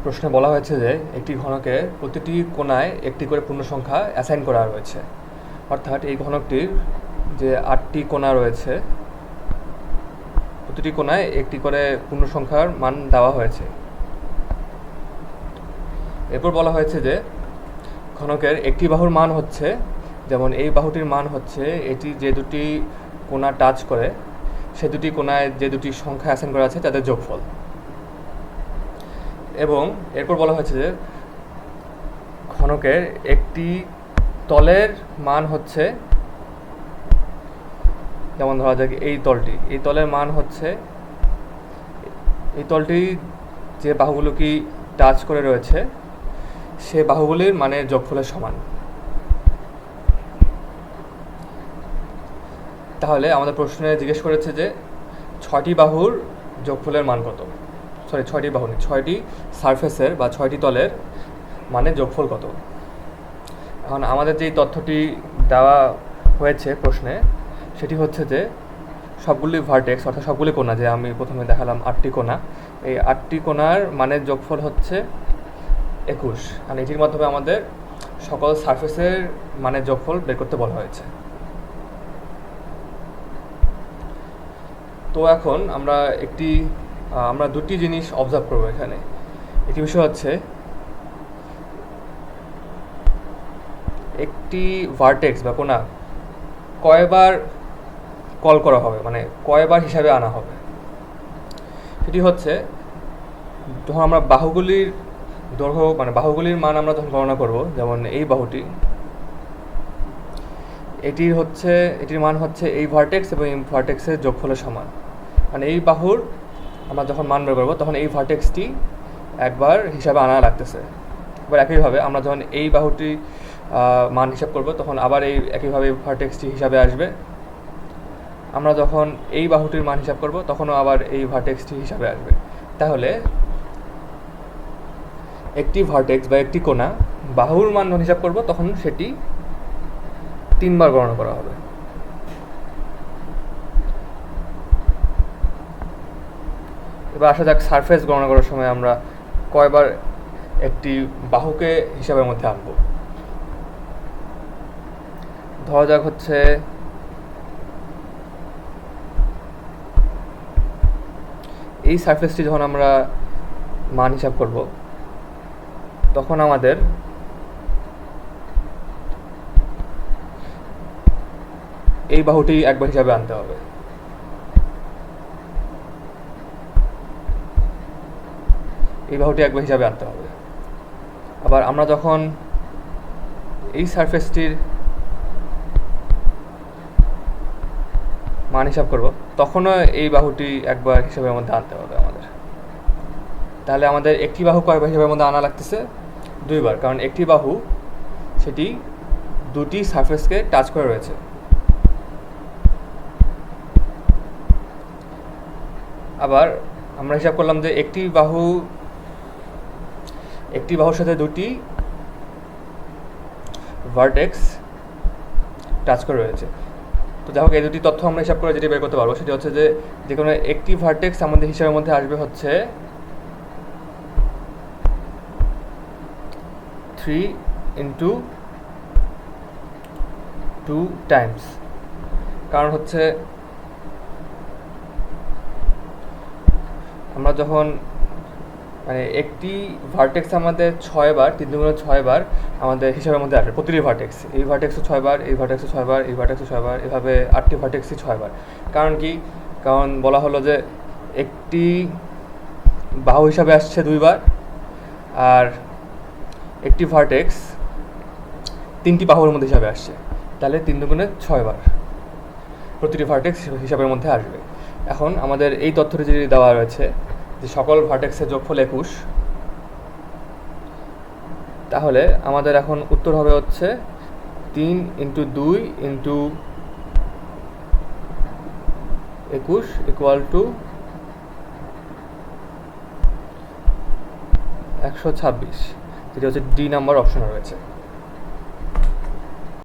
প্রশ্নে বলা হয়েছে যে একটি ঘনকের প্রতিটি কোণায় একটি করে পূর্ণসংখ্যা অ্যাসাইন করা রয়েছে, অর্থাৎ এই ঘনকটির যে 8টি কোণা রয়েছে প্রতিটি কোণায় একটি করে পূর্ণসংখ্যার মান দেওয়া হয়েছে। এরপর বলা হয়েছে যে ঘনকের একটি বাহুর মান হচ্ছে, যেমন এই বাহুটির মান হচ্ছে এটি যে দুটি কোণা টাচ করে সে দুটি কোণায় যে দুটি সংখ্যা অ্যাসাইন করা আছে তাদের যোগফল। এবং এরপর বলা হয়েছে যে ঘনকের একটি তলের মান হচ্ছে, যেমন ধরা যাক এই তলের মান হচ্ছে, এই তলটি যে বাহুগুলো কি টাচ করে রয়েছে সে বাহুগুলির মানের যোগফলের সমান। তাহলে আমাদের প্রশ্নে জিজ্ঞেস করেছে যে 6টি বাহুর যোগফলের মান কত, 6টি বাহু নেই, 6টি সারফেসের বা 6টি তলের মানে যোগফল কত। এখন আমাদের যেই তথ্যটি দেওয়া হয়েছে প্রশ্নে সেটি হচ্ছে যে সবগুলি ভার্টেক্স অর্থাৎ সবগুলি কোণা, যে আমি প্রথমে দেখালাম 8টি কোণা, এই 8টি কোণার মানের যোগফল হচ্ছে 21, আর এটির মাধ্যমে আমাদের সকল সারফেসের মানের যোগফল বের করতে বলা হয়েছে। তো এখন আমরা দুটি জিনিস অবজার্ভ করবো এখানে। একটি বিষয় হচ্ছে একটি ভার্টেক্স বা কোণা কয়বার কল করা হবে, মানে কয়বার হিসাবে আনা হবে। সেটি হচ্ছে যখন আমরা বাহুগুলির দৈর্ঘ্য মানে বাহুগুলির মান আমরা যখন গণনা করব, যেমন এই বাহুটি, এটির মান হচ্ছে এই ভার্টেক্স এবং এই ভার্টেক্সের যোগফলের সমান। মানে এই বাহুর আমরা যখন মান বের করবো তখন এই ভার্টেক্সটি একবার হিসাবে আনা লাগতেছে। এবার একইভাবে আমরা যখন এই বাহুটি মান হিসাব করব তখন আবার একইভাবে ভার্টেক্সটি হিসাবে আসবে। আমরা যখন এই বাহুটির মান হিসাব করব তখনও আবার এই ভার্টেক্সটি হিসাবে আসবে। তাহলে একটি ভার্টেক্স বা একটি কোণা বাহুর মান যখন হিসাব করব তখন সেটি 3বার গণনা করা হবে। এবার আসা যাক সারফেস গণনা করার সময় আমরা কয়বার একটি বাহুকে হিসাবের মধ্যে আনবো। ধরা যাক হচ্ছে এই সারফেসটি যখন আমরা মান হিসাব করব তখন আমাদের এই বাহুটি একবার হিসাবে আনতে হবে। এই বাহুটি একবার হিসাবে আনতে হবে। আবার আমরা যখন এই সারফেসটির মান হিসাব করব তখনও এই বাহুটি একবার হিসাবের মধ্যে আনতে হবে আমাদের। তাহলে আমাদের একটি বাহু কয়বার হিসাবের মধ্যে আনা লাগতেছে? 2বার, কারণ একটি বাহু সেটি দুটি সারফেসকে টাচ করে রয়েছে। আবার আমরা হিসাব করলাম যে একটি বাহুর সাথে দুটি ভার্টেক্স টাচ করে রয়েছে। তো যাই হোক, এই দুটি তথ্য আমরা হিসাব করে যেটি বের করতে পারবো সেটি হচ্ছে যে কোনো একটি ভার্টেক্স আমাদের হিসাবের মধ্যে আসবে হচ্ছে 3 × 2 টাইমস। কারণ হচ্ছে আমরা যখন মানে একটি ভার্টেক্স আমাদের 6বার, 3 × 6বার আমাদের হিসাবের মধ্যে আসবে প্রতিটি ভার্টেক্স। এই ভার্টেক্সও 6বার, এই ভার্টেক্সও 6বার, এই ভার্টেক্সও 6বার, এভাবে 8টি ভার্টেক্সই 6বার। কারণ কি? কারণ বলা হলো যে একটি বাহু হিসাবে আসছে 2বার, আর একটি ভার্টেক্স 3টি বাহুর মধ্যে হিসাবে আসছে, তাহলে 3 × 2 = 6বার প্রতিটি ভার্টেক্স হিসাবের মধ্যে আসবে। এখন আমাদের এই তথ্যটি যদি দেওয়া রয়েছে যে সকল ভার্টেক্সের যোগফল 21, তাহলে আমাদের এখন উত্তর হবে হচ্ছে 3 × 2 × 21 = 126, যেটি হচ্ছে ডি নাম্বার অপশনে রয়েছে।